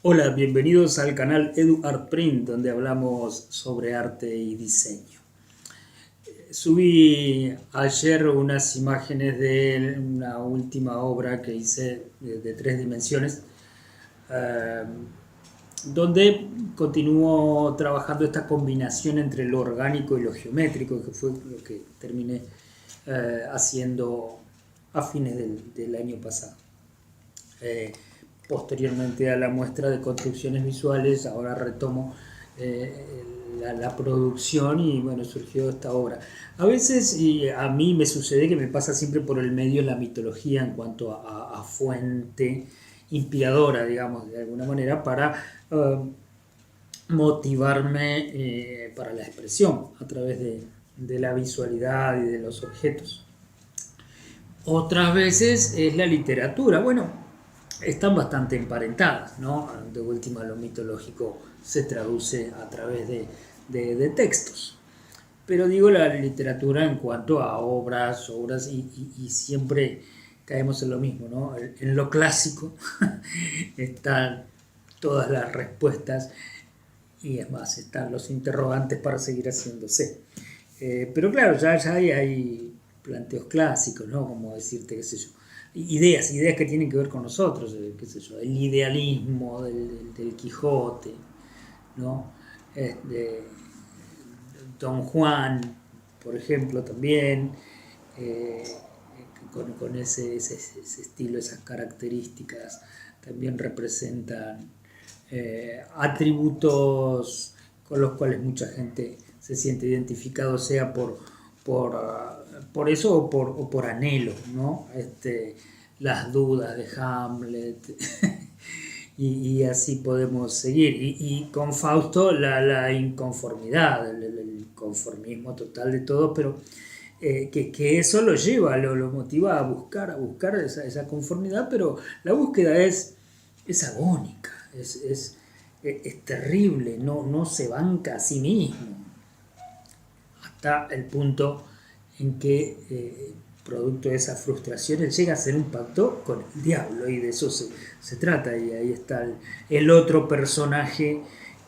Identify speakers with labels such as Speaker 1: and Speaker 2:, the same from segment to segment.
Speaker 1: Hola, bienvenidos al canal EduArtPrint, donde hablamos sobre arte y diseño. Subí ayer unas imágenes de una última obra que hice de 3 dimensiones, eh, donde continúo trabajando esta combinación entre lo orgánico y lo geométrico, que fue lo que terminé haciendo a fines del año pasado. Eh, Posteriormente a la muestra de construcciones visuales, ahora retomo la producción y bueno, surgió esta obra. A veces, y a mí me sucede que me pasa siempre por el medio la mitología en cuanto a fuente inspiradora, digamos, de alguna manera, para motivarme para la expresión a través de la visualidad y de los objetos. Otras veces es la literatura. Bueno, están bastante emparentadas, ¿no? De última, lo mitológico se traduce a través de textos. Pero digo la literatura en cuanto a obras y siempre caemos en lo mismo, ¿no? En lo clásico están todas las respuestas y es más, están los interrogantes para seguir haciéndose. Pero claro, ya hay planteos clásicos, ¿no? Como decirte, qué sé yo, ideas que tienen que ver con nosotros, qué sé yo, el idealismo del Quijote, ¿no? De Don Juan, por ejemplo, también, eh, con ese estilo, esas características, también representan atributos con los cuales mucha gente se siente identificado, sea por eso o por anhelo, ¿no? Las dudas de Hamlet, y así podemos seguir. Y con Fausto la inconformidad, el conformismo total de todo, pero que eso lo lleva, lo motiva a buscar esa conformidad, pero la búsqueda es agónica, es terrible, no se banca a sí mismo hasta el punto en que, producto de esa frustración, él llega a hacer un pacto con el diablo, y de eso se trata, y ahí está el otro personaje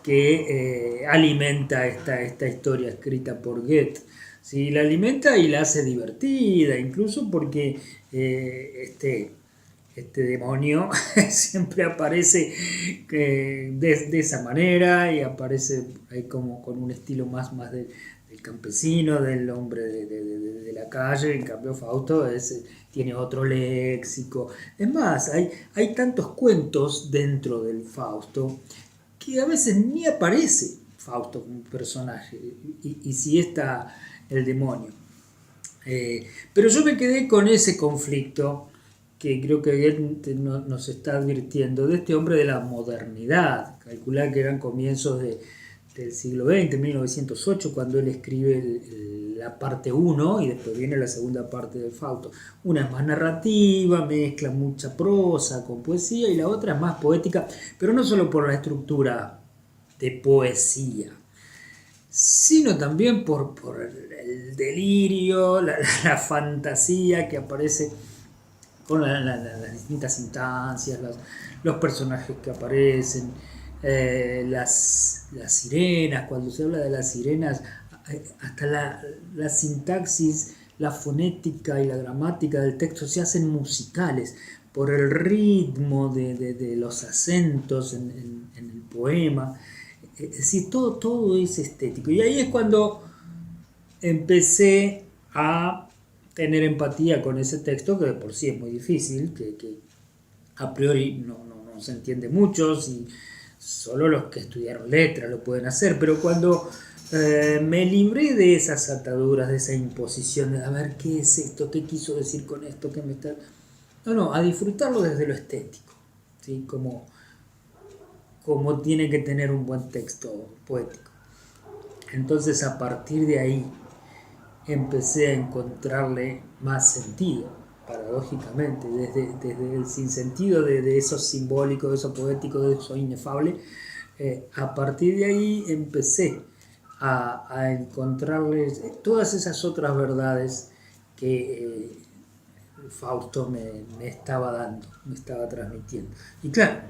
Speaker 1: que alimenta esta historia escrita por Goethe. ¿Sí? La alimenta y la hace divertida, incluso porque este demonio siempre aparece de esa manera, y aparece ahí como con un estilo más del campesino, del hombre de la calle. En cambio Fausto tiene otro léxico. Es más, hay tantos cuentos dentro del Fausto que a veces ni aparece Fausto como personaje, y sí está el demonio. Pero yo me quedé con ese conflicto que creo que él nos está advirtiendo, de este hombre de la modernidad. Calcular que eran comienzos del siglo XX, 1908, cuando él escribe la parte uno, y después viene la segunda parte del Fausto. Una es más narrativa, mezcla mucha prosa con poesía, y la otra es más poética, pero no solo por la estructura de poesía, sino también por el delirio, la fantasía que aparece con las distintas instancias, los personajes que aparecen, las sirenas. Cuando se habla de las sirenas, hasta la sintaxis, la fonética y la gramática del texto se hacen musicales por el ritmo de los acentos en el poema. Es decir, todo es estético. Y ahí es cuando empecé a tener empatía con ese texto, que de por sí es muy difícil, que a priori no se entiende mucho, y solo los que estudiaron letras lo pueden hacer. Pero cuando me libré de esas ataduras, de esa imposición de a ver qué es esto, qué quiso decir con esto, qué me está... No, a disfrutarlo desde lo estético, ¿sí? Como tiene que tener un buen texto poético. Entonces, a partir de ahí empecé a encontrarle más sentido, paradójicamente, desde el sinsentido de eso simbólico, de eso poético, de eso inefable. A partir de ahí empecé a encontrarles todas esas otras verdades que Fausto me estaba dando, me estaba transmitiendo. Y claro,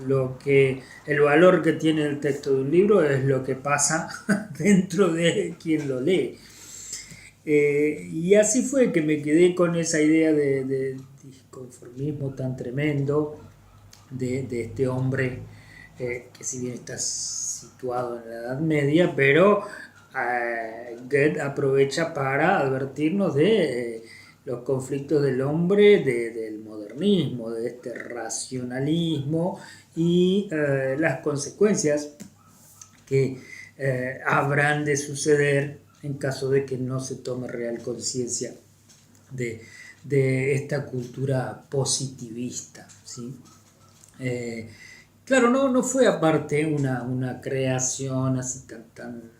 Speaker 1: el valor que tiene el texto de un libro es lo que pasa dentro de quien lo lee. Y así fue que me quedé con esa idea de disconformismo tan tremendo de este hombre que si bien está situado en la Edad Media, pero Goethe aprovecha para advertirnos de los conflictos del hombre, del modernismo, de este racionalismo y las consecuencias que habrán de suceder en caso de que no se tome real conciencia de, de esta cultura positivista, ¿sí? Claro, no fue aparte una creación así tan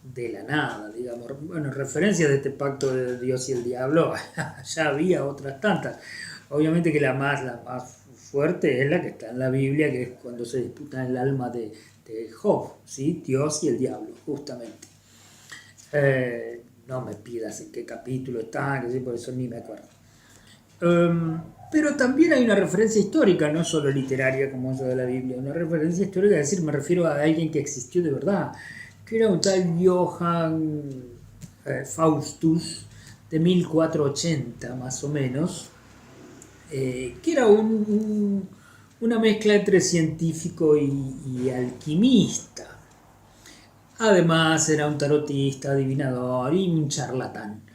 Speaker 1: de la nada, digamos. Bueno, referencias de este pacto de Dios y el diablo, ya había otras tantas. Obviamente que la más fuerte es la que está en la Biblia, que es cuando se disputa el alma de Job, ¿sí? Dios y el diablo, justamente. No me pidas en qué capítulo está, que sí, por eso ni me acuerdo. Pero también hay una referencia histórica, no solo literaria como eso de la Biblia, una referencia histórica, es decir, me refiero a alguien que existió de verdad, que era un tal Johann Faustus de 1480 más o menos, que era una mezcla entre científico y alquimista. Además era un tarotista, adivinador y un charlatán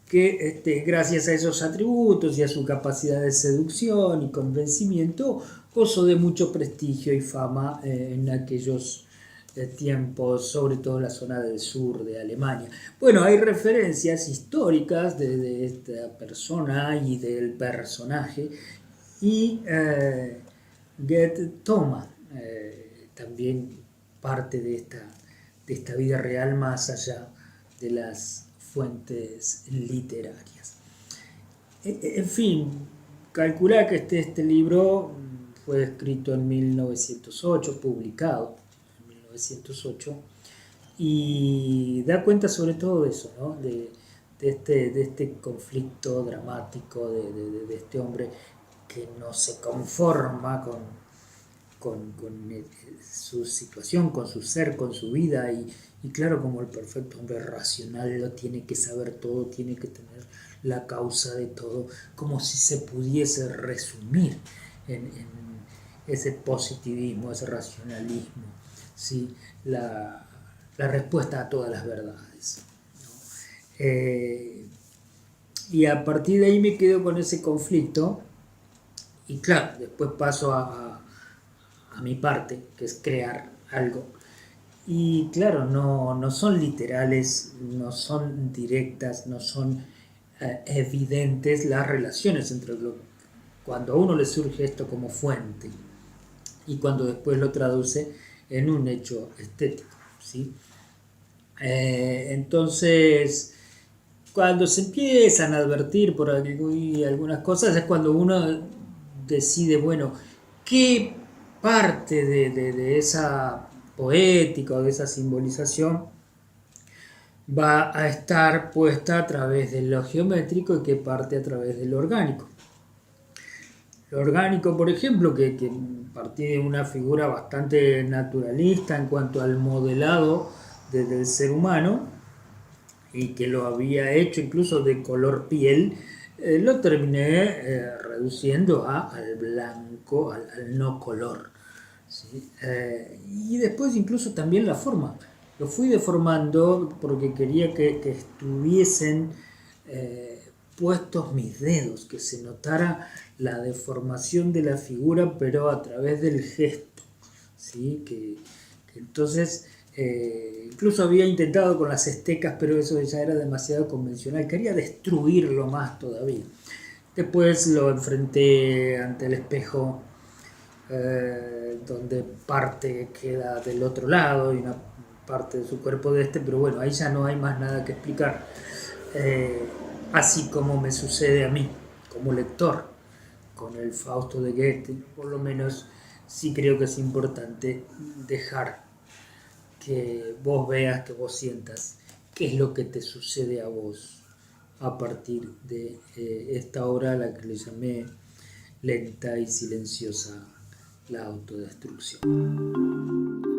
Speaker 1: que gracias a esos atributos y a su capacidad de seducción y convencimiento gozó de mucho prestigio y fama en aquellos tiempos, sobre todo en la zona del sur de Alemania. Bueno, hay referencias históricas de esta persona y del personaje y Goethe toma también parte de esta vida real más allá de las fuentes literarias. En fin, calcula que este libro fue escrito en 1908, publicado en 1908, y da cuenta sobre todo de eso, ¿no? de este conflicto dramático de este hombre que no se conforma con su situación, con su ser, con su vida y claro, como el perfecto hombre racional lo tiene que saber todo, tiene que tener la causa de todo, como si se pudiese resumir en ese positivismo, ese racionalismo, ¿sí? la respuesta a todas las verdades, ¿no? Y a partir de ahí me quedo con ese conflicto y claro, después paso a mi parte, que es crear algo. Y claro, no son literales, no son directas, no son evidentes las relaciones entre cuando a uno le surge esto como fuente y cuando después lo traduce en un hecho estético, ¿sí? Entonces, cuando se empiezan a advertir por algunas cosas es cuando uno decide, bueno, qué parte de esa poética o de esa simbolización va a estar puesta a través de lo geométrico y qué parte a través de lo orgánico. Lo orgánico, por ejemplo, que partía de una figura bastante naturalista en cuanto al modelado del ser humano y que lo había hecho incluso de color piel, lo terminé reduciendo al blanco, al no color, ¿sí? Y después incluso también la forma. Lo fui deformando porque quería que estuviesen puestos mis dedos, que se notara la deformación de la figura, pero a través del gesto, ¿sí? Que entonces incluso había intentado con las estecas, pero eso ya era demasiado convencional, quería destruirlo más todavía. Después lo enfrenté ante el espejo, donde parte queda del otro lado y una parte de su cuerpo de pero bueno, ahí ya no hay más nada que explicar. Así como me sucede a mí, como lector, con el Fausto de Goethe, por lo menos sí creo que es importante dejar que vos veas, que vos sientas qué es lo que te sucede a vos a partir de esta obra a la que le llamé lenta y silenciosa la autodestrucción.